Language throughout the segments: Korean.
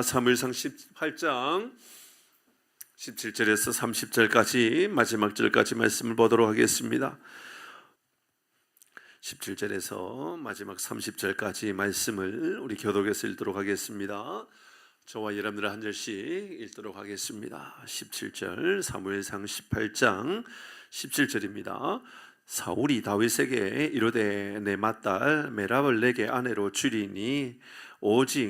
사무엘상 18장 17절에서 30절까지 마지막 절까지 말씀을 보도록 하겠습니다. 17절에서 마지막 30절까지 말씀을 우리 교독에서 읽도록 하겠습니다. 저와 여러분들 한 절씩 읽도록 하겠습니다. 17절 사무엘상 18장 17절입니다. 사울이 다윗에게 이르되 내 맏딸 메랍을 내게 아내로 주리니 오직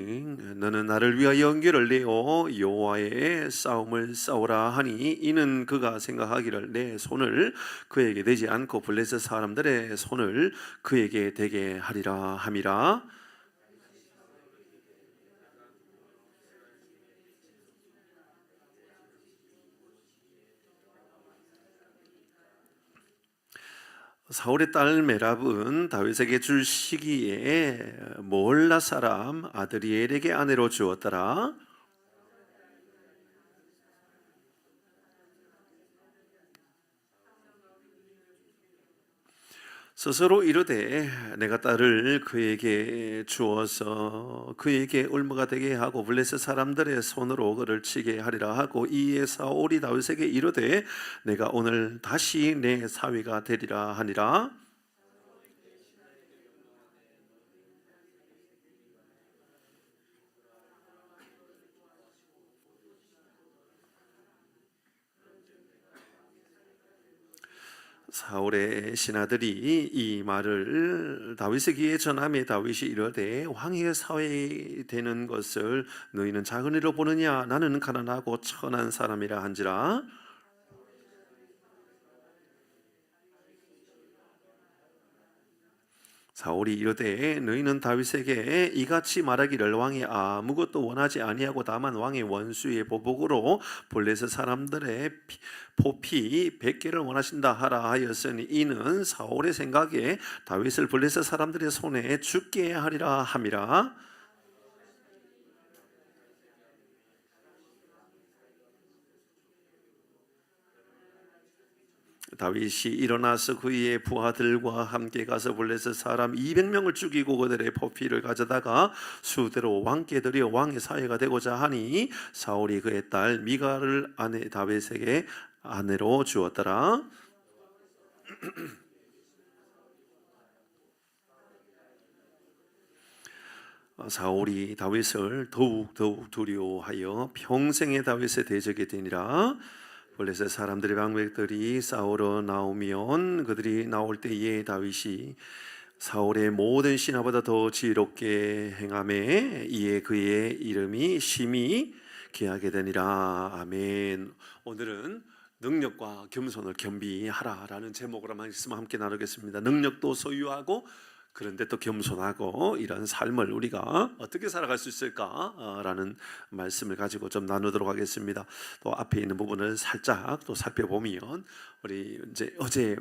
너는 나를 위하여 은결을 내어 여호와의 싸움을 싸우라 하니 이는 그가 생각하기를 내 손을 그에게 대지 않고 블레셋 사람들의 손을 그에게 대게 하리라 함이라. 사울의 딸 메랍은 다윗에게 줄 시기에 모올라 사람 아드리엘에게 아내로 주었더라. 스스로 이르되 내가 딸을 그에게 주어서 그에게 울무가 되게 하고 블레셋 사람들의 손으로 그를 치게 하리라 하고 이에 사울이 다윗에게 이르되 내가 오늘 다시 내 사위가 되리라 하니라. 사울의 신하들이 이 말을 다윗의 귀에 전하매 다윗이 이르되 왕의 사위 되는 것을 너희는 작은 일로 보느냐 나는 가난하고 천한 사람이라 한지라. 사울이 이르되 너희는 다윗에게 이같이 말하기를 왕이 아무것도 원하지 아니하고 다만 왕의 원수의 보복으로 블레셋 사람들의 포피 100개를 원하신다 하라 하였으니 이는 사울의 생각에 다윗을 블레셋 사람들의 손에 죽게 하리라 함이라. 다윗이 일어나서 그의 부하들과 함께 가서 블레셋 사람 200명을 죽이고 그들의 포피를 가져다가 수대로 왕께 드려 왕의 사위가 되고자 하니 사울이 그의 딸 미갈을 아내 다윗에게 아내로 주었더라. 사울이 다윗을 더욱 두려워하여 평생의 다윗의 대적이 되니라. 블레셋 사람들의 방백들이 싸우러 나오면 그들이 나올 때에 다윗이 사울의 모든 신하보다 더 지혜롭게 행하매 이에 그의 이름이 심히 귀하게 되니라. 아멘. 오늘은 능력과 겸손을 겸비하라라는 제목으로 말씀 함께 나누겠습니다. 능력도 소유하고 그런데 또 겸손하고 이런 삶을 우리가 어떻게 살아갈 수 있을까라는 말씀을 가지고 좀 나누도록 하겠습니다. 또 앞에 있는 부분을 살짝 또 살펴보면 우리 이제 어제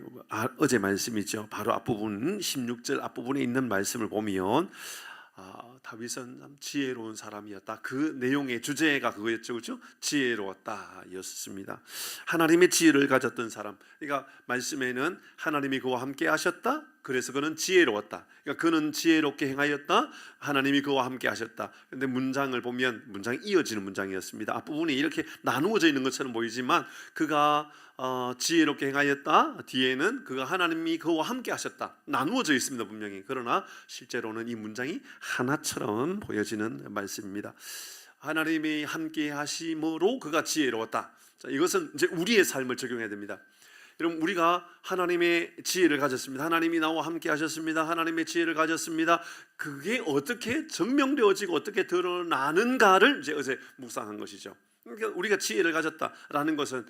말씀이죠. 바로 앞부분 16절 앞부분에 있는 말씀을 보면 다윗은 참 지혜로운 사람이었다. 그 내용의 주제가 그거였죠, 그렇죠? 지혜로웠다였습니다. 하나님의 지혜를 가졌던 사람. 그러니까 말씀에는 하나님이 그와 함께 하셨다. 그래서 그는 지혜로웠다. 그러니까 그는 지혜롭게 행하였다. 하나님이 그와 함께 하셨다. 그런데 문장을 보면 문장이 이어지는 문장이었습니다. 앞부분이 이렇게 나누어져 있는 것처럼 보이지만 그가 지혜롭게 행하였다. 뒤에는 그가 하나님이 그와 함께 하셨다. 나누어져 있습니다, 분명히. 그러나 실제로는 이 문장이 하나처럼 보여지는 말씀입니다. 하나님이 함께 하심으로 그가 지혜로웠다. 자, 이것은 이제 우리의 삶을 적용해야 됩니다. 여러분, 우리가 하나님의 지혜를 가졌습니다. 하나님이 나와 함께 하셨습니다. 하나님의 지혜를 가졌습니다. 그게 어떻게 증명되어지고 어떻게 드러나는가를 이제 어제 묵상한 것이죠. 그러니까 우리가 지혜를 가졌다라는 것은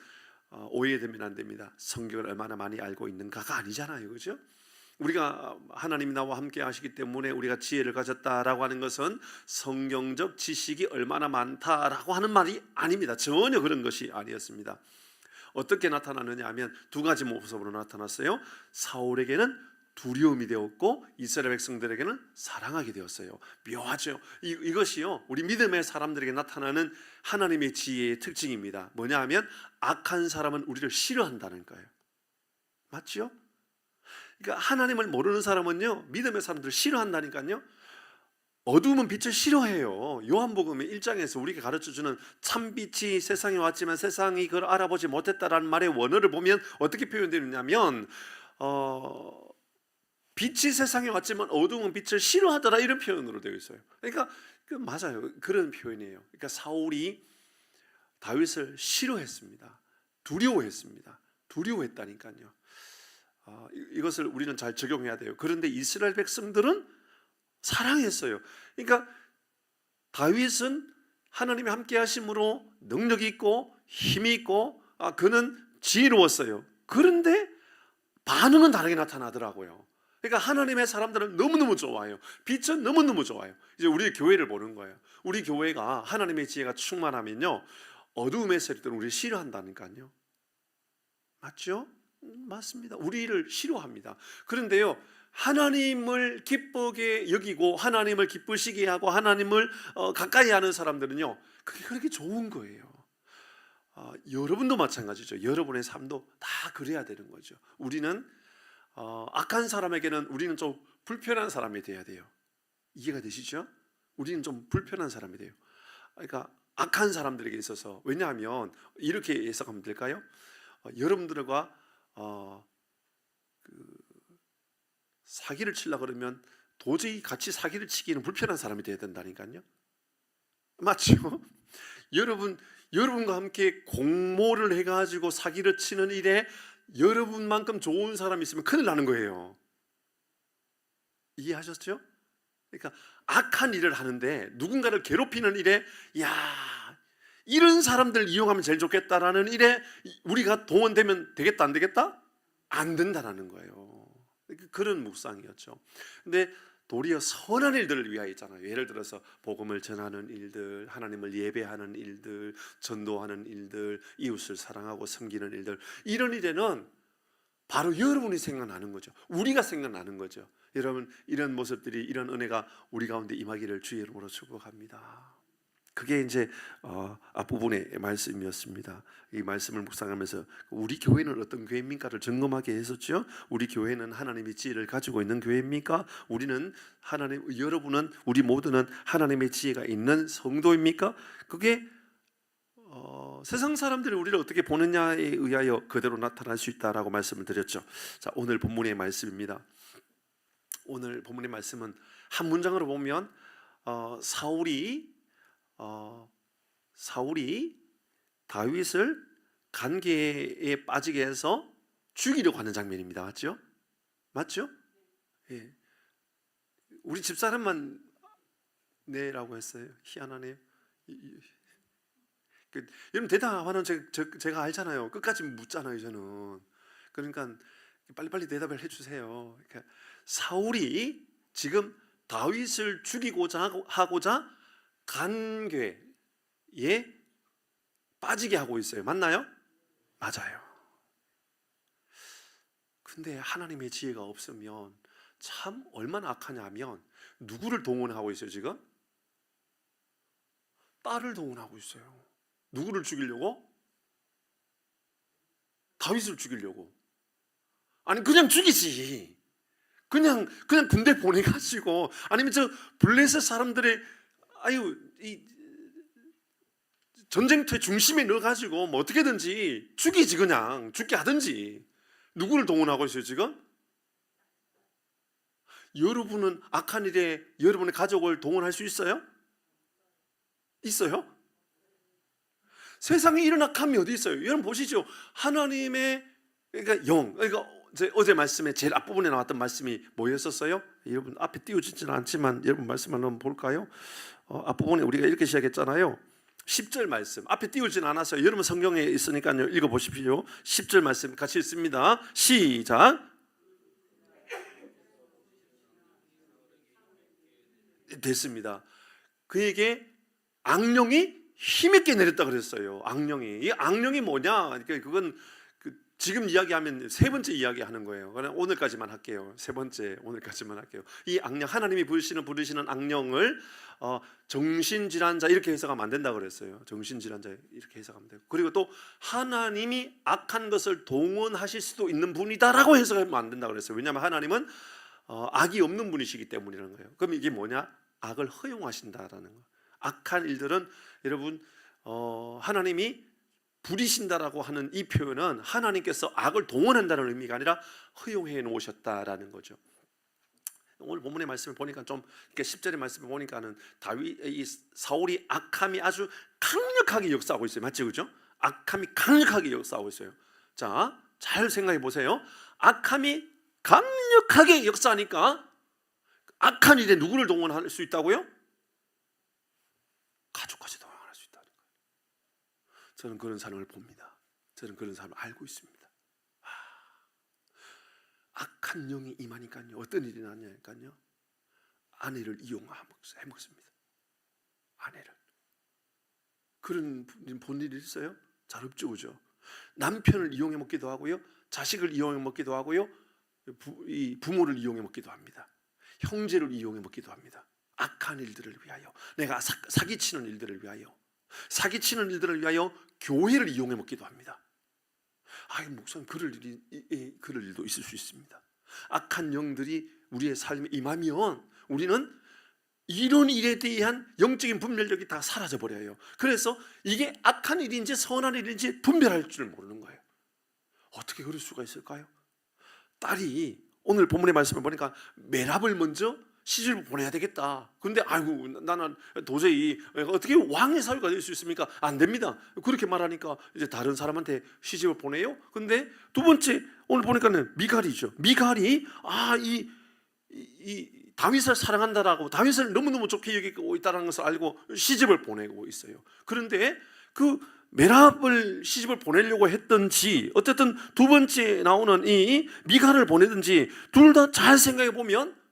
오해되면 안 됩니다. 성경을 얼마나 많이 알고 있는가가 아니잖아요, 그렇죠? 우리가 하나님이 나와 함께 하시기 때문에 우리가 지혜를 가졌다라고 하는 것은 성경적 지식이 얼마나 많다라고 하는 말이 아닙니다. 전혀 그런 것이 아니었습니다. 어떻게 나타나느냐 하면 두 가지 모습으로 나타났어요. 사울에게는 두려움이 되었고 이스라엘 백성들에게는 사랑하게 되었어요. 묘하죠. 이것이요 우리 믿음의 사람들에게 나타나는 하나님의 지혜의 특징입니다. 뭐냐 하면 악한 사람은 우리를 싫어한다는 거예요. 맞죠? 그러니까 하나님을 모르는 사람은요 믿음의 사람들을 싫어한다니까요. 어두움은 빛을 싫어해요. 요한복음의 1장에서 우리에게 가르쳐주는 참빛이 세상에 왔지만 세상이 그걸 알아보지 못했다라는 말의 원어를 보면 어떻게 표현되느냐면 빛이 세상에 왔지만 어두움은 빛을 싫어하더라, 이런 표현으로 되어 있어요. 그러니까 맞아요. 그런 표현이에요. 그러니까 사울이 다윗을 싫어했습니다. 두려워했습니다. 두려워했다니까요. 이것을 우리는 잘 적용해야 돼요. 그런데 이스라엘 백성들은 사랑했어요. 그러니까 다윗은 하나님이 함께 하심으로 능력이 있고 힘이 있고 그는 지혜로웠어요. 그런데 반응은 다르게 나타나더라고요. 그러니까 하나님의 사람들은 너무너무 좋아요. 빛은 너무너무 좋아요. 이제 우리 교회를 보는 거예요. 우리 교회가 하나님의 지혜가 충만하면요, 어두움의 세력들은 우리를 싫어한다니까요. 맞죠? 맞습니다. 우리를 싫어합니다. 그런데요, 하나님을 기쁘게 여기고 하나님을 기쁘시게 하고 하나님을 가까이 하는 사람들은요, 그게 그렇게 좋은 거예요. 여러분도 마찬가지죠. 여러분의 삶도 다 그래야 되는 거죠. 우리는 악한 사람에게는 우리는 좀 불편한 사람이 돼야 돼요. 이해가 되시죠? 우리는 좀 불편한 사람이 돼요. 그러니까 악한 사람들에게 있어서, 왜냐하면 이렇게 해석하면 될까요? 여러분들과 사기를 치려고 그러면 도저히 같이 사기를 치기는 불편한 사람이 돼야 된다니까요. 맞죠? 여러분과 함께 공모를 해가지고 사기를 치는 일에 여러분만큼 좋은 사람이 있으면 큰일 나는 거예요. 이해하셨죠? 그러니까 악한 일을 하는데 누군가를 괴롭히는 일에, 야, 이런 사람들 이용하면 제일 좋겠다라는 일에 우리가 동원되면 되겠다, 안 되겠다? 안 된다라는 거예요. 그런 묵상이었죠. 근데 도리어 선한 일들을 위하여 있잖아요. 예를 들어서 복음을 전하는 일들, 하나님을 예배하는 일들, 전도하는 일들, 이웃을 사랑하고 섬기는 일들, 이런 일에는 바로 여러분이 생각나는 거죠. 우리가 생각나는 거죠. 여러분, 이런 모습들이, 이런 은혜가 우리 가운데 임하기를 주의 이름으로 축복합니다. 그게 이제 앞부분의 말씀이었습니다. 이 말씀을 묵상하면서 우리 교회는 어떤 교회입니까를 점검하게 했었죠. 우리 교회는 하나님의 지혜를 가지고 있는 교회입니까? 여러분은, 우리 모두는 하나님의 지혜가 있는 성도입니까? 그게 세상 사람들이 우리를 어떻게 보느냐에 의하여 그대로 나타날 수 있다라고 말씀을 드렸죠. 자, 오늘 본문의 말씀입니다. 오늘 본문의 말씀은 한 문장으로 보면 사울이 다윗을 간계에 빠지게 해서 죽이려고 하는 장면입니다. 맞죠? 맞죠? 예. 우리 집사람만 네라고 했어요. 희한하네요. 여러분, 대답하는 제가 알잖아요. 끝까지 묻잖아요, 저는. 그러니까 빨리빨리 대답을 해주세요. 그러니까 사울이 지금 다윗을 죽이고자 하고자 간궤에 빠지게 하고 있어요. 맞나요? 맞아요. 근데 하나님의 지혜가 없으면 참 얼마나 악하냐면, 누구를 동원하고 있어요 지금? 딸을 동원하고 있어요. 누구를 죽이려고? 다윗을 죽이려고. 아니, 그냥 죽이지. 그냥 군대 보내가지고, 아니면 저 블레셋 사람들의 이 전쟁터의 중심에 넣어가지고 뭐 어떻게든지 죽이지, 그냥 죽게 하든지. 누구를 동원하고 있어요 지금? 여러분은 악한 일에 여러분의 가족을 동원할 수 있어요? 있어요? 세상에 이런 악함이 어디 있어요? 여러분 보시죠. 하나님의, 그러니까 그러니까 어제 말씀에 제일 앞부분에 나왔던 말씀이 뭐였었어요? 여러분 앞에 띄워지지는 않지만 여러분 말씀 한번 볼까요? 앞부분에 우리가 이렇게 시작했잖아요. 10절 말씀 앞에 띄우지는 않았어요. 여러분 성경에 있으니까요, 읽어보십시오. 10절 말씀 같이 읽습니다. 시작. 됐습니다. 그에게 악령이 힘있게 내렸다 그랬어요. 이 악령이 뭐냐? 그러니까 그건 지금 이야기하면 세 번째 이야기하는 거예요. 그냥 오늘까지만 할게요. 세 번째, 오늘까지만 할게요. 이 악령, 하나님이 부르시는 악령을 정신질환자 이렇게 해석하면 안 된다고 그랬어요. 정신질환자 이렇게 해석하면 되고, 그리고 또 하나님이 악한 것을 동원하실 수도 있는 분이다라고 해석하면 안 된다고 그랬어요. 왜냐하면 하나님은 악이 없는 분이시기 때문이라는 거예요. 그럼 이게 뭐냐? 악을 허용하신다라는 거. 악한 일들은 여러분 하나님이 부리신다라고 하는 이 표현은 하나님께서 악을 동원한다는 의미가 아니라 허용해 놓으셨다라는 거죠. 오늘 본문의 말씀을 보니까 좀 이렇게 10절의 말씀을 보니까는 이 사울이 악함이 아주 강력하게 역사하고 있어요. 맞죠, 그죠? 악함이 강력하게 역사하고 있어요. 자, 잘 생각해 보세요. 악함이 강력하게 역사하니까 악한 일에 누구를 동원할 수 있다고요? 가족까지 동원할 수 있다는 거예요. 저는 그런 사람을 봅니다. 저는 그런 사람을 알고 있습니다. 악한 영이 임하니까요, 어떤 일이 나냐니까요, 아내를 이용해먹습니다. 아내를. 그런 본 일이 있어요? 잘 없죠, 그죠? 남편을 이용해 먹기도 하고요, 자식을 이용해 먹기도 하고요, 부모를 이용해 먹기도 합니다. 형제를 이용해 먹기도 합니다. 악한 일들을 위하여, 내가 사기치는 일들을 위하여, 사기치는 일들을 위하여 교회를 이용해 먹기도 합니다. 목사님, 그럴 일도 있을 수 있습니다. 악한 영들이 우리의 삶에 임하면 우리는 이런 일에 대한 영적인 분별력이 다 사라져 버려요. 그래서 이게 악한 일인지 선한 일인지 분별할 줄 모르는 거예요. 어떻게 그럴 수가 있을까요? 딸이 오늘 본문의 말씀을 보니까 메랍을 먼저 시집을 보내야 되겠다. 근데 나는 도저히 어떻게 왕의 사위가 될 수 있습니까? 안 됩니다. 그렇게 말하니까 이제 다른 사람한테 시집을 보내요. 근데 두 번째 오늘 보니까는 미갈이죠. 미갈이 이 다윗을 사랑한다라고, 다윗을 너무너무 좋게 여기고 있다는 것을 알고 시집을 보내고 있어요. 그런데 그 메랍을 시집을 보내려고 했든지 어쨌든 두 번째 나오는 이 미갈을 보내든지 둘 다 잘 생각해 보면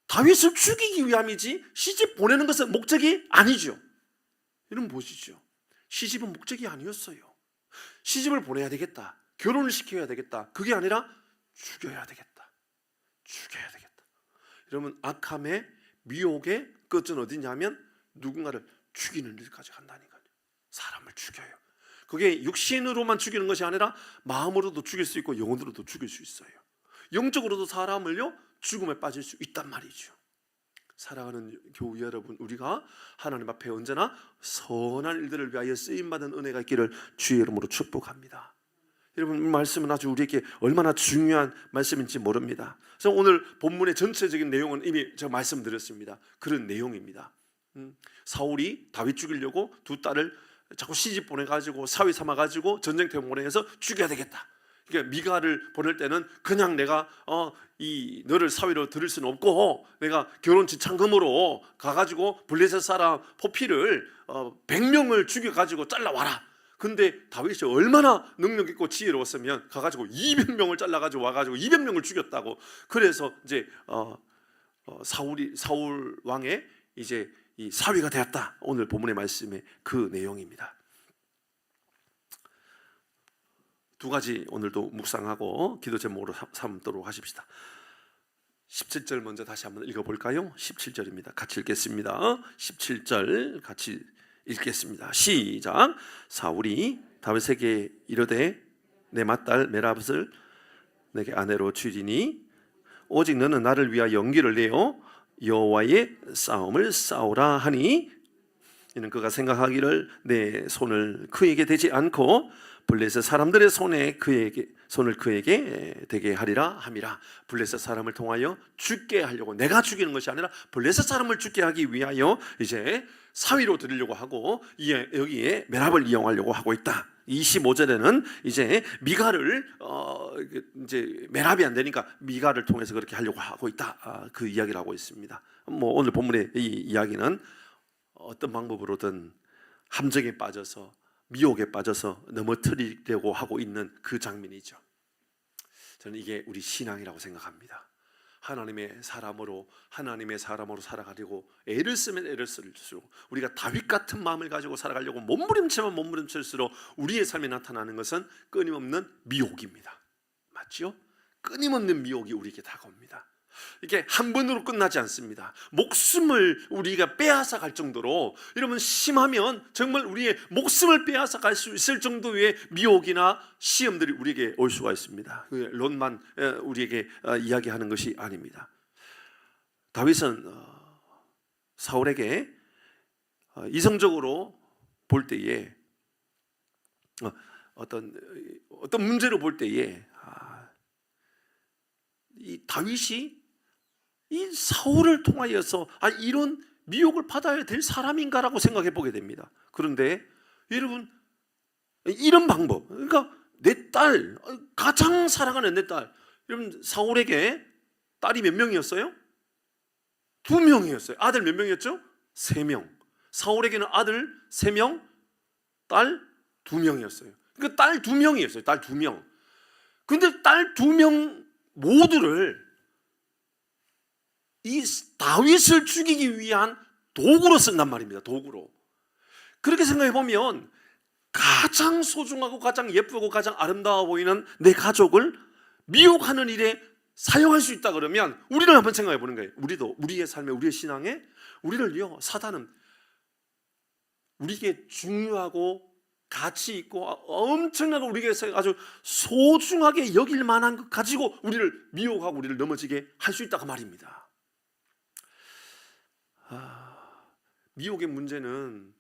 다윗을 죽이기 위함이지 시집 보내는 것은 목적이 아니죠. 여러분 보시죠. 시집은 목적이 아니었어요. 시집을 보내야 되겠다, 결혼을 시켜야 되겠다, 그게 아니라 죽여야 되겠다, 죽여야 되겠다. 여러분, 악함의 미혹의 끝은 어디냐면 누군가를 죽이는 일까지 간다니까요. 사람을 죽여요. 그게 육신으로만 죽이는 것이 아니라 마음으로도 죽일 수 있고 영혼으로도 죽일 수 있어요. 영적으로도 사람을요 죽음에 빠질 수 있단 말이죠. 사랑하는 교우 여러분, 우리가 하나님 앞에 언제나 선한 일들을 위하여 쓰임받은 은혜가 있기를 주의 이름으로 축복합니다. 여러분, 이 말씀은 아주 우리에게 얼마나 중요한 말씀인지 모릅니다. 그래서 오늘 본문의 전체적인 내용은 이미 제가 말씀드렸습니다. 그런 내용입니다. 사울이 다윗 죽이려고 두 딸을 자꾸 시집 보내가지고 사위 삼아가지고 전쟁터에 보내서 죽여야 되겠다. 그러니까 미갈을 보낼 때는 그냥 내가 너를 사위로 들을 수는 없고 내가 결혼 지참금으로 가가지고 블레셋 사람 포피를 100명을 죽여가지고 잘라와라. 근데 다윗이 얼마나 능력 있고 지혜로웠으면 가가지고 200명을 잘라가지고 와가지고 200명을 죽였다고. 그래서 이제 사울 왕의 이제 이 사위가 되었다. 오늘 본문의 말씀의 그 내용입니다. 두 가지 오늘도 묵상하고 기도 제목으로 삼도록 하십시다. 17절 먼저 다시 한번 읽어볼까요? 17절입니다. 같이 읽겠습니다. 17절 같이 읽겠습니다. 시작. 사울이 다윗에게 이르되 내 맏딸 메랍을 내게 아내로 주리니 오직 너는 나를 위하여 용기를 내어 여호와의 싸움을 싸우라 하니 이는 그가 생각하기를 내 손을 그에게 대지 않고 블레셋 사람들의 손을 그에게 대게 하리라 함이라. 블레셋 사람을 통하여 죽게 하려고, 내가 죽이는 것이 아니라 블레셋 사람을 죽게 하기 위하여 이제 사위로 드리려고 하고 여기에 메랍을 이용하려고 하고 있다. 25절에는 이제 미갈을 이제 메랍이 안 되니까 미갈을 통해서 그렇게 하려고 하고 있다. 그 이야기를 하고 있습니다. 오늘 본문의 이 이야기는 어떤 방법으로든 함정에 빠져서 미혹에 빠져서 넘어뜨리려고 하고 있는 그 장면이죠. 저는 이게 우리 신앙이라고 생각합니다. 하나님의 사람으로 살아가려고 애를 쓰면 애를 쓸수록, 우리가 다윗 같은 마음을 가지고 살아가려고 몸부림치면 몸부림칠수록 우리의 삶에 나타나는 것은 끊임없는 미혹입니다. 맞죠? 끊임없는 미혹이 우리에게 다가옵니다. 이게 한 번으로 끝나지 않습니다. 목숨을 우리가 빼앗아 갈 정도로, 여러분, 심하면 정말 우리의 목숨을 빼앗아 갈 수 있을 정도의 미혹이나 시험들이 우리에게 올 수가 있습니다. 롯만 우리에게 이야기하는 것이 아닙니다. 다윗은 사울에게 이성적으로 볼 때에 어떤 문제로 볼 때에 이 다윗이 이 사울을 통하여서 이런 미혹을 받아야 될 사람인가라고 생각해 보게 됩니다. 그런데 여러분, 이런 방법, 그러니까 내 딸, 가장 사랑하는 내 딸, 여러분, 사울에게 딸이 몇 명이었어요? 2명이었어요. 아들 몇 명이었죠? 3명. 사울에게는 아들 3명, 딸 2명이었어요. 그러니까 딸 2명이었어요. 딸 2명. 근데 딸 2명 모두를 이 다윗을 죽이기 위한 도구로 쓴단 말입니다. 도구로. 그렇게 생각해 보면 가장 소중하고 가장 예쁘고 가장 아름다워 보이는 내 가족을 미혹하는 일에 사용할 수 있다 그러면 우리를 한번 생각해 보는 거예요. 우리도 우리의 삶에, 우리의 신앙에 우리를요, 사단은 우리에게 중요하고 가치 있고 엄청나게 우리에게 아주 소중하게 여길 만한 것 가지고 우리를 미혹하고 우리를 넘어지게 할 수 있다고 말입니다. 미혹의 문제는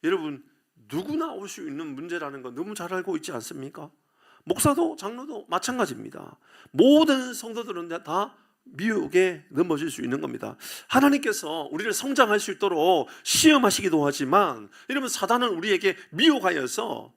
여러분 누구나 올 수 있는 문제라는 거 너무 잘 알고 있지 않습니까? 목사도 장로도 마찬가지입니다. 모든 성도들은 다 미혹에 넘어질 수 있는 겁니다. 하나님께서 우리를 성장할 수 있도록 시험하시기도 하지만 여러분, 사단은 우리에게 미혹하여서,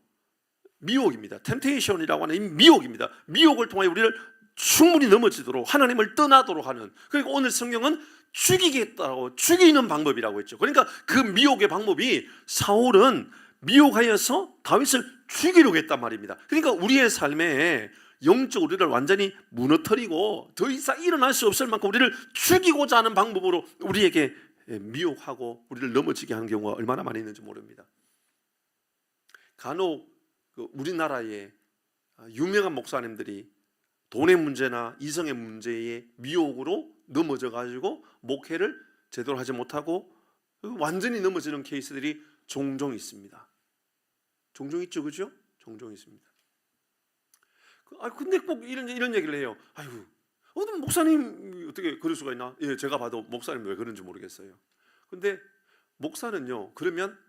미혹입니다. 템테이션이라고 하는 이 미혹입니다. 미혹을 통해 우리를 충분히 넘어지도록, 하나님을 떠나도록 하는, 그리고 오늘 성경은 죽이겠다고, 죽이는 방법이라고 했죠. 그러니까 그 미혹의 방법이, 사울은 미혹하여서 다윗을 죽이려고 했단 말입니다. 그러니까 우리의 삶에 영적으로 우리를 완전히 무너뜨리고 더 이상 일어날 수 없을 만큼 우리를 죽이고자 하는 방법으로 우리에게 미혹하고 우리를 넘어지게 하는 경우가 얼마나 많이 있는지 모릅니다. 간혹 우리나라의 유명한 목사님들이 돈의 문제나 이성의 문제에 미혹으로 넘어져 가지고 목회를 제대로 하지 못하고 완전히 넘어지는 케이스들이 종종 있습니다. 종종 있죠, 그죠? 종종 있습니다. 근데 꼭 이런 얘기를 해요. 아이고, 어떤 목사님 어떻게 그럴 수가 있나? 예, 제가 봐도 목사님 왜 그런지 모르겠어요. 근데 목사는요, 그러면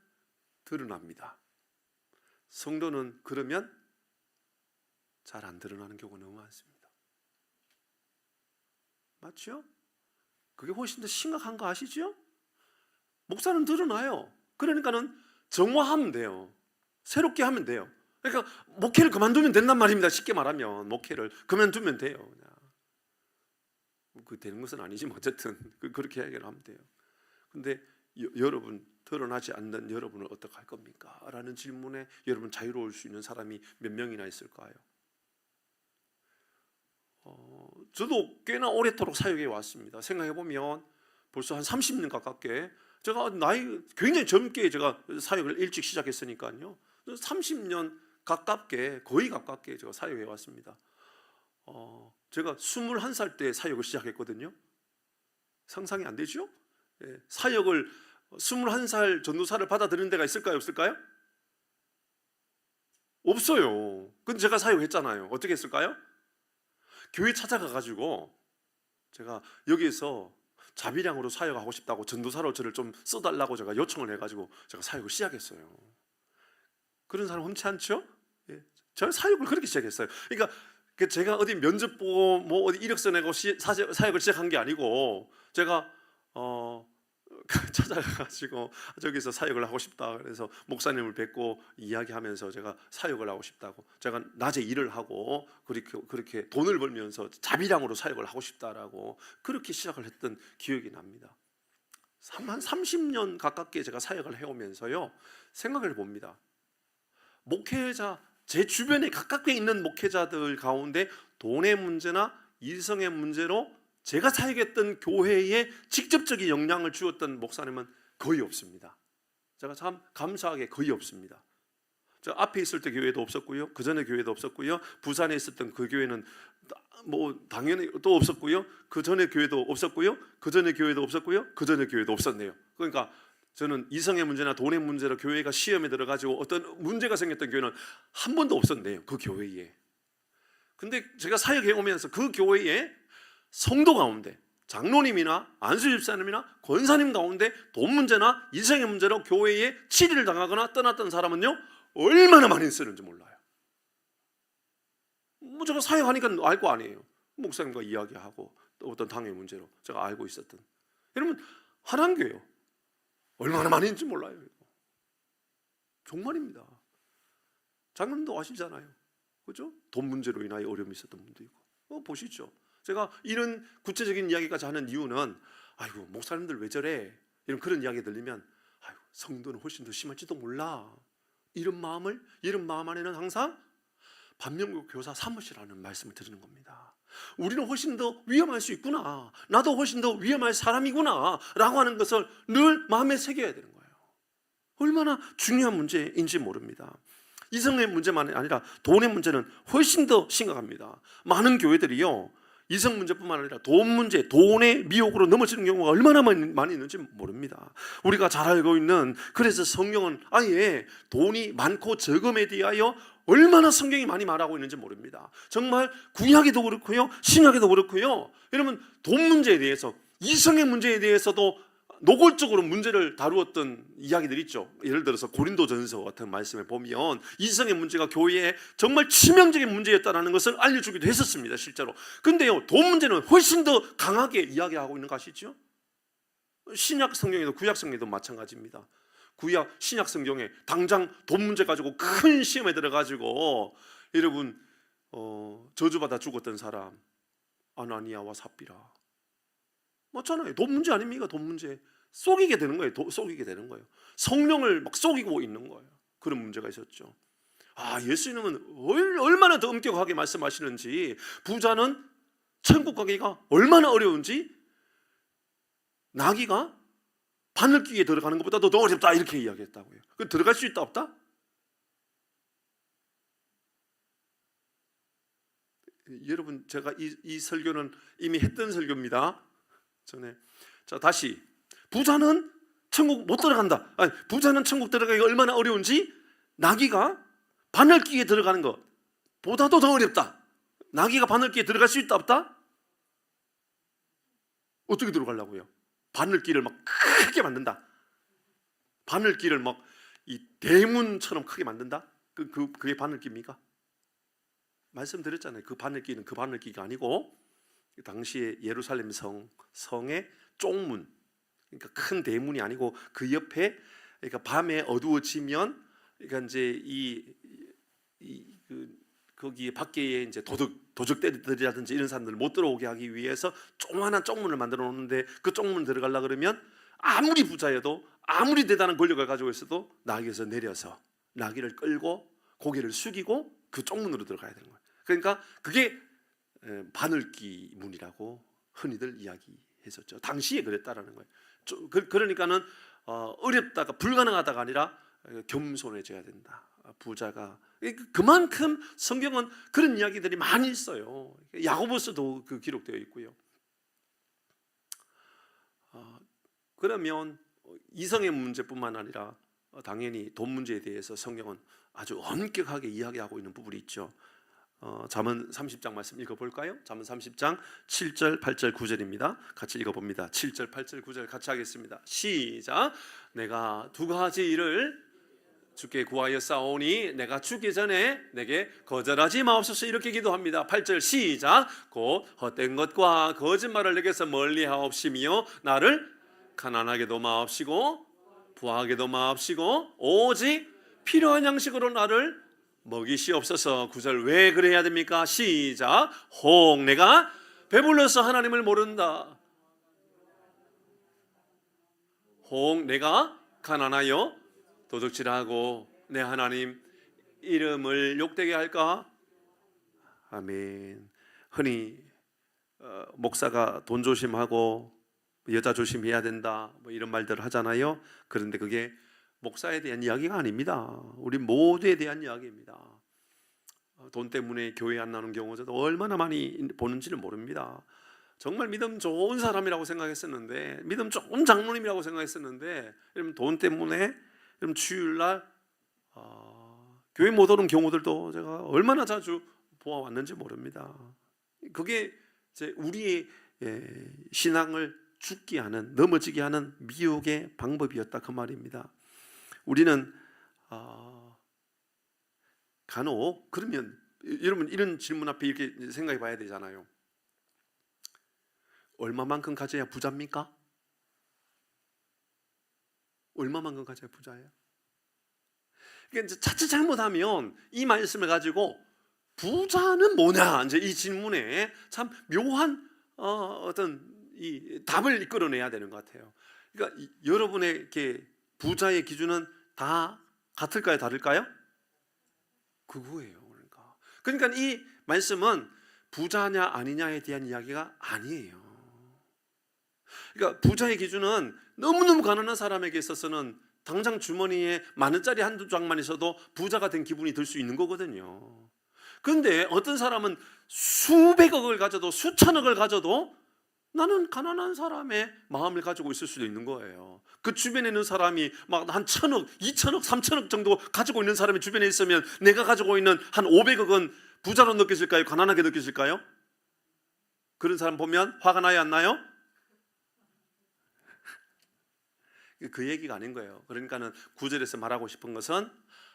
드러납니다. 성도는 그러면 잘 안 드러나는 경우가 너무 많습니다. 맞죠? 그게 훨씬 더 심각한 거 아시죠? 목사는 드러나요. 그러니까는 정화하면 돼요. 새롭게 하면 돼요. 그러니까 목회를 그만두면 된단 말입니다. 쉽게 말하면 목회를 그만두면 돼요. 그 되는 것은 아니지만 어쨌든 그렇게 해결하면 돼요. 근데 여러분, 드러나지 않는 여러분은 어떻게 할 겁니까? 라는 질문에 여러분, 자유로울 수 있는 사람이 몇 명이나 있을까요? 저도 꽤나 오래도록 사역해 왔습니다. 생각해 보면 벌써 한 30년 가깝게, 제가 나이 굉장히 젊게 제가 사역을 일찍 시작했으니까요, 30년 가깝게, 거의 가깝게 제가 사역해 왔습니다. 제가 21살 때 사역을 시작했거든요. 상상이 안 되죠? 예, 사역을 21살 전도사를 받아들이는 데가 있을까요, 없을까요? 없어요. 근데 제가 사역했잖아요. 어떻게 했을까요? 교회 찾아가 가지고 제가 여기에서 자비량으로 사역하고 싶다고 전도사로 저를 좀 써달라고 제가 요청을 해가지고 제가 사역을 시작했어요. 그런 사람 흔치 않죠? 예. 제가 사역을 그렇게 시작했어요. 그러니까 제가 어디 면접 보고 뭐 어디 이력서 내고 사역을 시작한 게 아니고, 제가 찾아가가지고 저기서 사역을 하고 싶다 그래서 목사님을 뵙고 이야기하면서 제가 사역을 하고 싶다고, 제가 낮에 일을 하고 그렇게 돈을 벌면서 자비량으로 사역을 하고 싶다라고 그렇게 시작을 했던 기억이 납니다. 한 30년 가깝게 제가 사역을 해오면서요, 생각을 해봅니다. 목회자, 제 주변에 가깝게 있는 목회자들 가운데 돈의 문제나 이성의 문제로 제가 사역했던 교회에 직접적인 영향을 주었던 목사님은 거의 없습니다. 제가 참 감사하게 거의 없습니다. 저 앞에 있을 때 교회도 없었고요, 그 전에 교회도 없었고요, 부산에 있었던 그 교회는 뭐 당연히 또 없었고요, 그 전에 교회도 없었고요, 그 전에 교회도 없었고요, 그 전에 교회도 없었네요. 그러니까 저는 이성의 문제나 돈의 문제로 교회가 시험에 들어가지고 어떤 문제가 생겼던 교회는 한 번도 없었네요, 그 교회에. 근데 제가 사역해 오면서 그 교회에 성도 가운데 장로님이나 안수 집사님이나 권사님 가운데 돈 문제나 이성의 문제로 교회에 치리를 당하거나 떠났던 사람은요, 얼마나 많이 쓰는지 몰라요. 뭐 제가 사역하니까 알 거 아니에요. 목사님과 이야기하고 또 어떤 당의 문제로 제가 알고 있었던. 여러분, 한한교회요, 얼마나 많이 있는지 몰라요. 정말입니다. 장로님도 아시잖아요, 그죠? 돈 문제로 인하여 어려움이 있었던 분도 있고. 보시죠. 제가 이런 구체적인 이야기까지 하는 이유는, 아이고 목사님들 왜 저래, 이런 그런 이야기 들리면 아이고 성도는 훨씬 더 심할지도 몰라, 이런 마음 안에는 항상 반면교 교사 사무실이라는 말씀을 드리는 겁니다. 우리는 훨씬 더 위험할 수 있구나, 나도 훨씬 더 위험할 사람이구나 라고 하는 것을 늘 마음에 새겨야 되는 거예요. 얼마나 중요한 문제인지 모릅니다. 이성의 문제만 아니라 돈의 문제는 훨씬 더 심각합니다. 많은 교회들이요, 이성 문제뿐만 아니라 돈 문제, 돈의 미혹으로 넘어지는 경우가 얼마나 많이 있는지 모릅니다. 우리가 잘 알고 있는, 그래서 성경은 아예 돈이 많고 적음에 대하여 얼마나 성경이 많이 말하고 있는지 모릅니다. 정말 구약에도 그렇고요, 신약에도 그렇고요. 여러분, 돈 문제에 대해서, 이성의 문제에 대해서도 노골적으로 문제를 다루었던 이야기들 있죠. 예를 들어서 고린도전서 같은 말씀에 보면 이성의 문제가 교회에 정말 치명적인 문제였다는 것을 알려주기도 했었습니다, 실제로. 근데요, 돈 문제는 훨씬 더 강하게 이야기하고 있는 거 아시죠? 신약 성경에도 구약 성경에도 마찬가지입니다. 구약 신약 성경에 당장 돈 문제 가지고 큰 시험에 들어가지고 여러분 저주받아 죽었던 사람, 아나니아와 삽비라 맞잖아요. 돈 문제 아닙니까? 돈 문제. 속이게 되는 거예요. 속이게 되는 거예요. 성령을 막 속이고 있는 거예요. 그런 문제가 있었죠. 예수님은 얼마나 더 엄격하게 말씀하시는지, 부자는 천국 가기가 얼마나 어려운지, 나귀가 바늘귀에 들어가는 것보다도 더 어렵다, 이렇게 이야기했다고요. 그 들어갈 수 있다 없다? 여러분, 제가 이 설교는 이미 했던 설교입니다, 전에. 자, 다시. 부자는 천국 못 들어간다. 부자는 천국 들어가기가 얼마나 어려운지, 나귀가 바늘귀에 들어가는 것보다도 더 어렵다. 나귀가 바늘귀에 들어갈 수 있다 없다? 어떻게 들어가려고요? 바늘귀를 막 크게 만든다. 바늘귀를 막 이 대문처럼 크게 만든다. 그게 바늘귀입니까? 말씀드렸잖아요. 그 바늘귀는 그 바늘귀가 아니고 당시에 예루살렘 성의 쪽문, 그러니까 큰 대문이 아니고 그 옆에, 그러니까 밤에 어두워지면, 그러니까 이제 거기 밖에 이제 도적들이라든지 이런 사람들 못 들어오게 하기 위해서 조그마한 쪽문을 만들어 놓는데, 그 쪽문 들어가려 그러면 아무리 부자여도, 아무리 대단한 권력을 가지고 있어도 나귀에서 내려서 나귀를 끌고 고개를 숙이고 그 쪽문으로 들어가야 되는 거예요. 그러니까 그게 바늘귀 문이라고 흔히들 이야기했었죠. 당시에 그랬다라는 거예요. 그러니까는 어렵다가 불가능하다가 아니라 겸손해져야 된다, 부자가. 그만큼 성경은 그런 이야기들이 많이 있어요. 야고보서도 그 기록되어 있고요. 그러면 이성의 문제뿐만 아니라 당연히 돈 문제에 대해서 성경은 아주 엄격하게 이야기하고 있는 부분이 있죠. 잠언 30장 말씀 읽어볼까요? 잠언 30장 7절 8절 9절입니다. 같이 읽어봅니다. 7절 8절 9절 같이 하겠습니다. 시작. 내가 두 가지 일을 주께 구하여 싸우니 내가 죽기 전에 내게 거절하지 마옵소서, 이렇게 기도합니다. 8절 시작. 곧 헛된 것과 거짓말을 내게서 멀리하옵시며 나를 가난하게도 마옵시고 부하게도 마옵시고 오직 필요한 양식으로 나를 먹이시옵소서. 9절 왜 그래야 됩니까? 시작. 혹 내가 배불러서 하나님을 모른다. 혹 내가 가난하여 도둑질하고 내 하나님 이름을 욕되게 할까? 아멘. 흔히 목사가 돈 조심하고 여자 조심해야 된다, 뭐 이런 말들을 하잖아요. 그런데 그게 목사에 대한 이야기가 아닙니다. 우리 모두에 대한 이야기입니다. 돈 때문에 교회 안 나오는 경우 저도 얼마나 많이 보는지를 모릅니다. 정말 믿음 좋은 사람이라고 생각했었는데, 믿음 좋은 장로님이라고 생각했었는데, 여러분 돈 때문에 여러분 주일날 교회 못 오는 경우들도 제가 얼마나 자주 보아왔는지 모릅니다. 그게 이제 우리의 신앙을 죽게 하는, 넘어지게 하는 미혹의 방법이었다 그 말입니다. 우리는 간혹 그러면 여러분 이런 질문 앞에 이렇게 생각해 봐야 되잖아요. 얼마만큼 가져야 부자입니까? 얼마만큼 가져야 부자예요? 그러니까 이제 자칫 잘못하면 이 말씀을 가지고 부자는 뭐냐 이제 이 질문에 참 묘한 어떤 이 답을 이끌어내야 되는 것 같아요. 그러니까 여러분의 이렇게 부자의 기준은 다 같을까요, 다를까요? 그거예요. 그러니까 이 말씀은 부자냐 아니냐에 대한 이야기가 아니에요. 그러니까 부자의 기준은 너무너무 가난한 사람에게 있어서는 당장 주머니에 만 원짜리 한두 장만 있어도 부자가 된 기분이 들 수 있는 거거든요. 그런데 어떤 사람은 수백억을 가져도 수천억을 가져도 나는 가난한 사람의 마음을 가지고 있을 수도 있는 거예요. 그 주변에 있는 사람이 막 한 1,000억, 2,000억, 3,000억 정도 가지고 있는 사람이 주변에 있으면 내가 가지고 있는 한 500억은 부자로 느껴질까요? 가난하게 느껴질까요? 그런 사람 보면 화가 나요, 안 나요? 그 얘기가 아닌 거예요. 그러니까는 9절에서 말하고 싶은 것은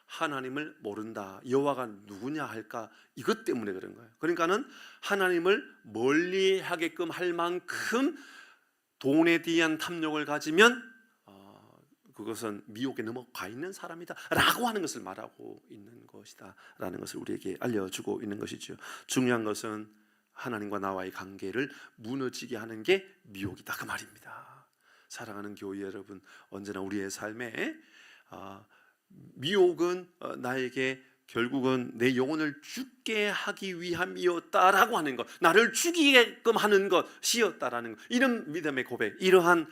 하나님을 모른다. 여호와가 누구냐 할까? 이것 때문에 그런 거예요. 그러니까는 하나님을 멀리하게끔 할 만큼 돈에 대한 탐욕을 가지면 그것은 미혹에 넘어가 있는 사람이다 라고 하는 것을 말하고 있는 것이다 라는 것을 우리에게 알려주고 있는 것이죠. 중요한 것은 하나님과 나와의 관계를 무너지게 하는 게 미혹이다 그 말입니다. 사랑하는 교회 여러분, 언제나 우리의 삶에 미혹은 나에게 결국은 내 영혼을 죽게 하기 위함이었다라고 하는 것, 나를 죽이게끔 하는 것이었다라는 것, 이런 믿음의 고백, 이러한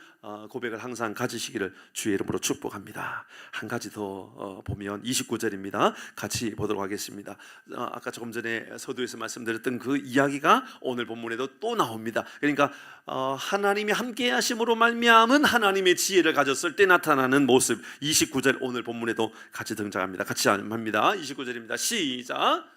고백을 항상 가지시기를 주의 이름으로 축복합니다. 한 가지 더 보면 29절입니다. 같이 보도록 하겠습니다. 아까 조금 전에 서두에서 말씀드렸던 그 이야기가 오늘 본문에도 또 나옵니다. 그러니까 하나님이 함께 하심으로 말미암은 하나님의 지혜를 가졌을 때 나타나는 모습, 29절 오늘 본문에도 같이 등장합니다. 같이 합니다. 29절입니다. 시작.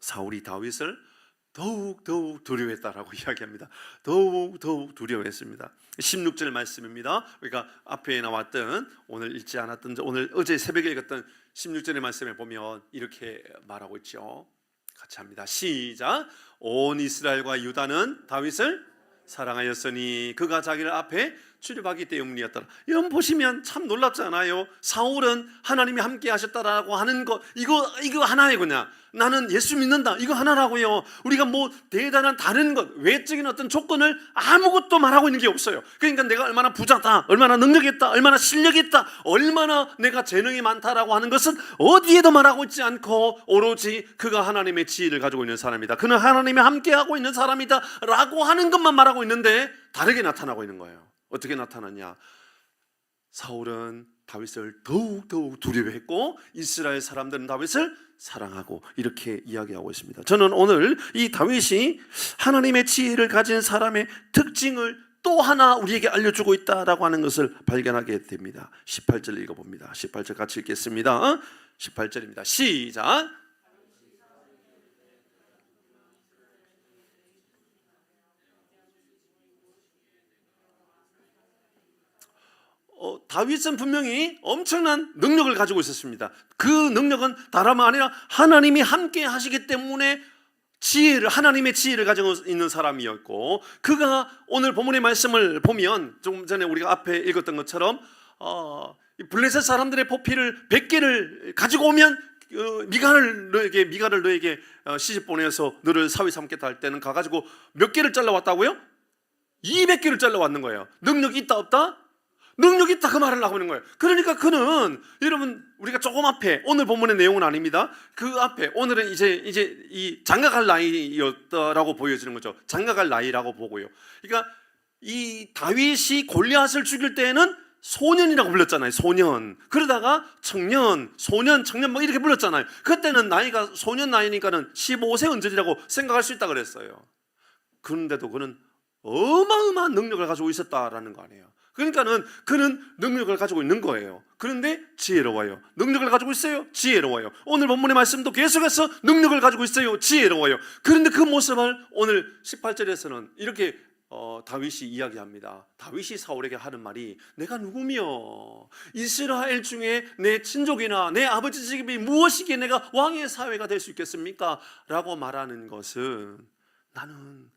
사울이 다윗을 더욱 두려워했다라고 이야기합니다. 더욱 두려워했습니다. 16절 말씀입니다. 그러니까 앞에 나왔던, 오늘 읽지 않았던, 어제 새벽에 읽었던 16절의 말씀에 보면 이렇게 말하고 있죠. 같이 합니다. 시작. 온 이스라엘과 유다는 다윗을 사랑하였으니 그가 자기를 앞에 출입하기 때문이었더라. 여러분 보시면 참 놀랍지 않아요? 사울은 하나님이 함께 하셨다라고 하는 것, 이거 하나예요. 그냥 나는 예수 믿는다, 이거 하나라고요. 우리가 뭐 대단한 다른 것, 외적인 어떤 조건을 아무것도 말하고 있는 게 없어요. 그러니까 내가 얼마나 부자다, 얼마나 능력이 있다, 얼마나 실력이 있다, 얼마나 내가 재능이 많다라고 하는 것은 어디에도 말하고 있지 않고 오로지 그가 하나님의 지혜를 가지고 있는 사람이다, 그는 하나님이 함께하고 있는 사람이다 라고 하는 것만 말하고 있는데 다르게 나타나고 있는 거예요. 어떻게 나타났냐? 사울은 다윗을 더욱 두려워했고 이스라엘 사람들은 다윗을 사랑하고, 이렇게 이야기하고 있습니다. 저는 오늘 이 다윗이 하나님의 지혜를 가진 사람의 특징을 또 하나 우리에게 알려주고 있다라고 하는 것을 발견하게 됩니다. 18절 읽어봅니다. 18절 같이 읽겠습니다. 18절입니다. 시작. 다윗은 분명히 엄청난 능력을 가지고 있었습니다. 그 능력은 다름 아니라 하나님이 함께 하시기 때문에 하나님의 지혜를 가지고 있는 사람이었고, 그가 오늘 본문의 말씀을 보면 조금 전에 우리가 앞에 읽었던 것처럼 블레셋 사람들의 포피를 100개를 가지고 오면 미갈을 너에게 시집 보내서 너를 사위 삼겠다 할 때는 가가지고 몇 개를 잘라왔다고요? 200개를 잘라왔는 거예요. 능력이 있다 없다? 능력이 있다 그 말을 하고 있는 거예요. 그러니까 그는, 여러분 우리가 조금 앞에, 오늘 본문의 내용은 아닙니다. 그 앞에 오늘은 이제 이 장가갈 나이였다라고 보여지는 거죠. 장가갈 나이라고 보고요. 그러니까 이 다윗이 골리앗을 죽일 때에는 소년이라고 불렀잖아요. 소년. 그러다가 청년, 소년, 청년 뭐 이렇게 불렀잖아요. 그때는 나이가 소년 나이니까는 15세 언저리라고 생각할 수 있다 그랬어요. 그런데도 그는 어마어마한 능력을 가지고 있었다라는 거 아니에요. 그러니까는 그는 능력을 가지고 있는 거예요. 그런데 지혜로워요. 능력을 가지고 있어요. 지혜로워요. 오늘 본문의 말씀도 계속해서 능력을 가지고 있어요. 지혜로워요. 그런데 그 모습을 오늘 18절에서는 이렇게 다윗이 이야기합니다. 다윗이 사울에게 하는 말이 내가 누구며 이스라엘 중에 내 친족이나 내 아버지 집이 무엇이기에 내가 왕의 사회가 될 수 있겠습니까? 라고 말하는 것은 나는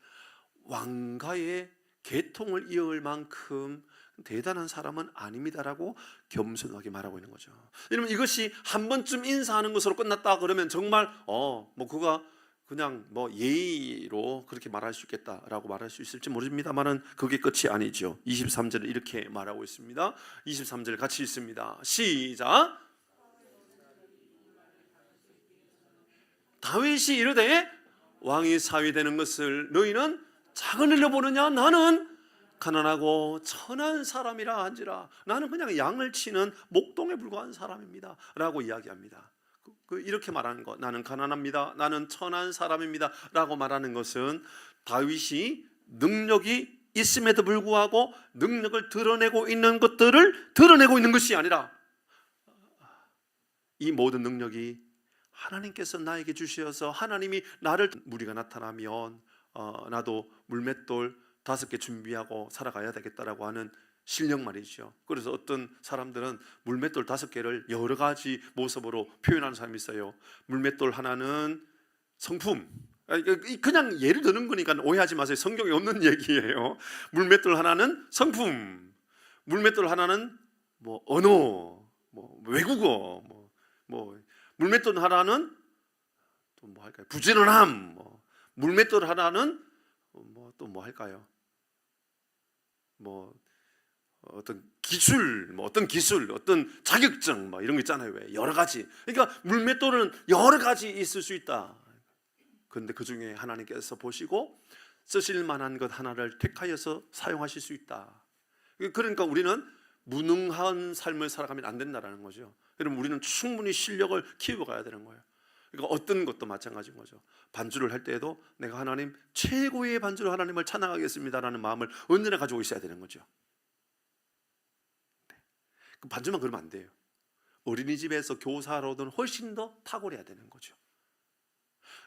왕가의 계통을 이어올 만큼 대단한 사람은 아닙니다라고 겸손하게 말하고 있는 거죠. 여러분, 이것이 한 번쯤 인사하는 것으로 끝났다 그러면 정말 뭐 그가 그냥 뭐 예의로 그렇게 말할 수 있겠다라고 말할 수 있을지 모릅니다만은 그게 끝이 아니죠. 23절을 이렇게 말하고 있습니다. 23절 같이 읽습니다. 시작. 다윗이 이르되 왕이 사위 되는 것을 너희는 작은 일로 보느냐? 나는 가난하고 천한 사람이라 한지라. 나는 그냥 양을 치는 목동에 불과한 사람입니다 라고 이야기합니다. 이렇게 말하는 것, 나는 가난합니다, 나는 천한 사람입니다 라고 말하는 것은 다윗이 능력이 있음에도 불구하고 능력을 드러내고 있는 것들을 드러내고 있는 것이 아니라 이 모든 능력이 하나님께서 나에게 주셔서 하나님이 나를, 무리가 나타나면 나도 물맷돌 5개 준비하고 살아가야 되겠다라고 하는 실력 말이죠. 그래서 어떤 사람들은 물맷돌 5개를 여러 가지 모습으로 표현하는 사람이 있어요. 물맷돌 하나는 성품, 그냥 예를 드는 거니까 오해하지 마세요. 성경에 없는 얘기예요. 물맷돌 하나는 성품, 물맷돌 하나는 뭐 언어, 뭐 외국어, 물맷돌 하나는 또 뭐 할까요? 부지런함, 물맷돌 하나는 또 뭐 할까요? 어떤 기술, 어떤 기술, 어떤 자격증, 이런 거 있잖아요. 왜 여러 가지. 그러니까 물맷돌은 여러 가지 있을 수 있다. 그런데 그 중에 하나님께서 보시고 쓰실 만한 것 하나를 택하여서 사용하실 수 있다. 그러니까 우리는 무능한 삶을 살아가면 안 된다라는 거죠. 여러분, 우리는 충분히 실력을 키워가야 되는 거예요. 그러니까 어떤 것도 마찬가지인 거죠. 반주를 할 때에도 내가 하나님 최고의 반주로 하나님을 찬양하겠습니다라는 마음을 언제나 가지고 있어야 되는 거죠. 반주만 그러면 안 돼요. 어린이집에서 교사로는 훨씬 더 탁월해야 되는 거죠.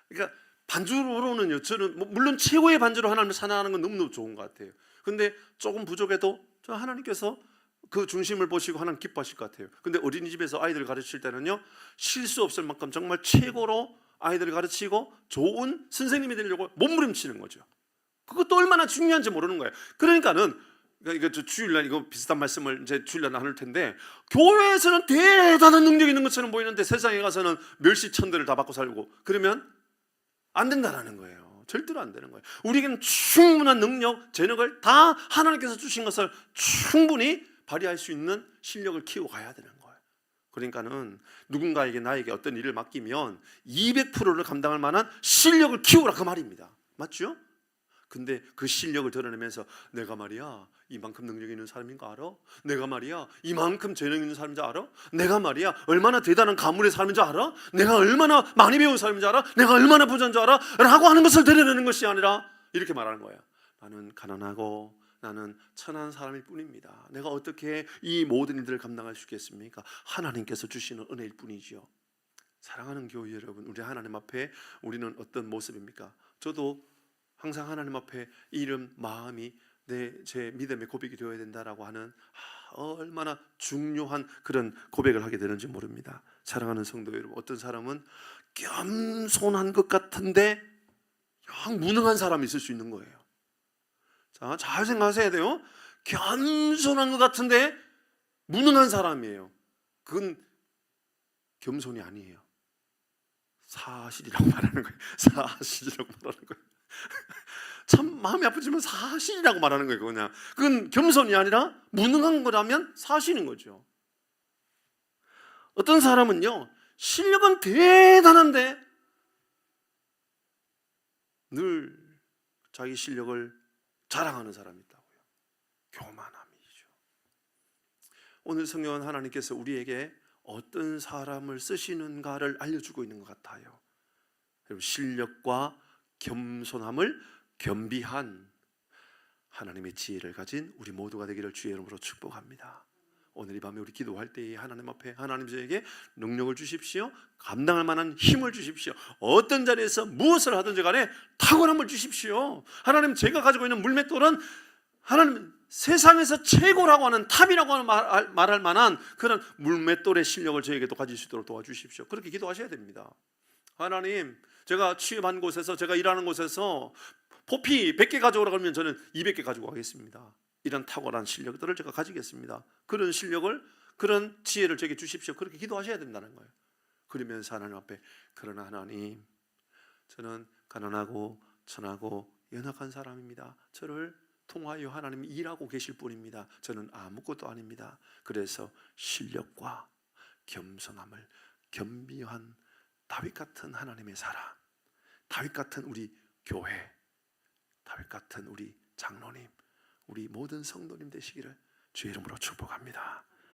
그러니까 반주로는요, 저는 물론 최고의 반주로 하나님을 찬양하는 건 너무너무 좋은 것 같아요. 근데 조금 부족해도 저 하나님께서 그 중심을 보시고 하나님 기뻐하실 것 같아요. 근데 어린이집에서 아이들을 가르칠 때는요, 실수 없을 만큼 정말 최고로 아이들을 가르치고 좋은 선생님이 되려고 몸부림치는 거죠. 그것도 얼마나 중요한지 모르는 거예요. 그러니까는 이거 주일날 이거 비슷한 말씀을 이제 주일날 나눌 텐데, 교회에서는 대단한 능력이 있는 것처럼 보이는데 세상에 가서는 멸시천대를 다 받고 살고 그러면 안 된다라는 거예요. 절대로 안 되는 거예요. 우리에게는 충분한 능력, 재능을 다 하나님께서 주신 것을 충분히 발휘할 수 있는 실력을 키우고 가야 되는 거예요. 그러니까는 누군가에게 나에게 어떤 일을 맡기면 200%를 감당할 만한 실력을 키우라 그 말입니다. 맞죠? 근데 그 실력을 드러내면서 내가 말이야 이만큼 능력이 있는 사람인 거 알아? 내가 말이야 이만큼 재능 있는 사람인 줄 알아? 내가 말이야 얼마나 대단한 가문의 사람인 줄 알아? 내가 얼마나 많이 배운 사람인 줄 알아? 내가 얼마나 부자인 줄 알아? 라고 하는 것을 드러내는 것이 아니라 이렇게 말하는 거예요. 나는 가난하고 나는 천한 사람일 뿐입니다. 내가 어떻게 이 모든 일들을 감당할 수 있겠습니까? 하나님께서 주시는 은혜일 뿐이지요. 사랑하는 교회 여러분, 우리 하나님 앞에 우리는 어떤 모습입니까? 저도 항상 하나님 앞에 이런 마음이 제 믿음의 고백이 되어야 된다라고 하는 얼마나 중요한 그런 고백을 하게 되는지 모릅니다. 사랑하는 성도 여러분, 어떤 사람은 겸손한 것 같은데 영 무능한 사람이 있을 수 있는 거예요. 자, 잘 생각하셔야 돼요. 겸손한 것 같은데 무능한 사람이에요. 그건 겸손이 아니에요. 사실이라고 말하는 거예요. 사실이라고 말하는 거예요. 참 마음이 아프지만 사실이라고 말하는 거예요. 그냥 그건 겸손이 아니라 무능한 거라면 사실인 거죠. 어떤 사람은요, 실력은 대단한데 늘 자기 실력을 자랑하는 사람이 있다고요. 교만함이죠. 오늘 성경은 하나님께서 우리에게 어떤 사람을 쓰시는가를 알려주고 있는 것 같아요. 실력과 겸손함을 겸비한, 하나님의 지혜를 가진 우리 모두가 되기를 주의 이름으로 축복합니다. 오늘 이 밤에 우리 기도할 때에 하나님 앞에 하나님 저에게 능력을 주십시오. 감당할 만한 힘을 주십시오. 어떤 자리에서 무엇을 하든지 간에 탁월함을 주십시오. 하나님, 제가 가지고 있는 물맷돌은 하나님 세상에서 최고라고 하는 탑이라고 말할 만한 그런 물맷돌의 실력을 저에게도 가질 수 있도록 도와주십시오. 그렇게 기도하셔야 됩니다. 하나님, 제가 취업한 곳에서, 제가 일하는 곳에서 포피 100개 가져오라고 하면 저는 200개 가지고 가겠습니다. 이런 탁월한 실력들을 제가 가지겠습니다. 그런 실력을, 그런 지혜를 저에게 주십시오. 그렇게 기도하셔야 된다는 거예요. 그러면서 하나님 앞에, 그러나 하나님, 저는 가난하고 천하고 연약한 사람입니다. 저를 통하여 하나님이 일하고 계실 뿐입니다. 저는 아무것도 아닙니다. 그래서 실력과 겸손함을, 겸비한 다윗 같은 하나님의 사람, 다윗 같은 우리 교회, 다윗 같은 우리 장로님, 우리 모든 성도님 되시기를 주의 이름으로 축복합니다.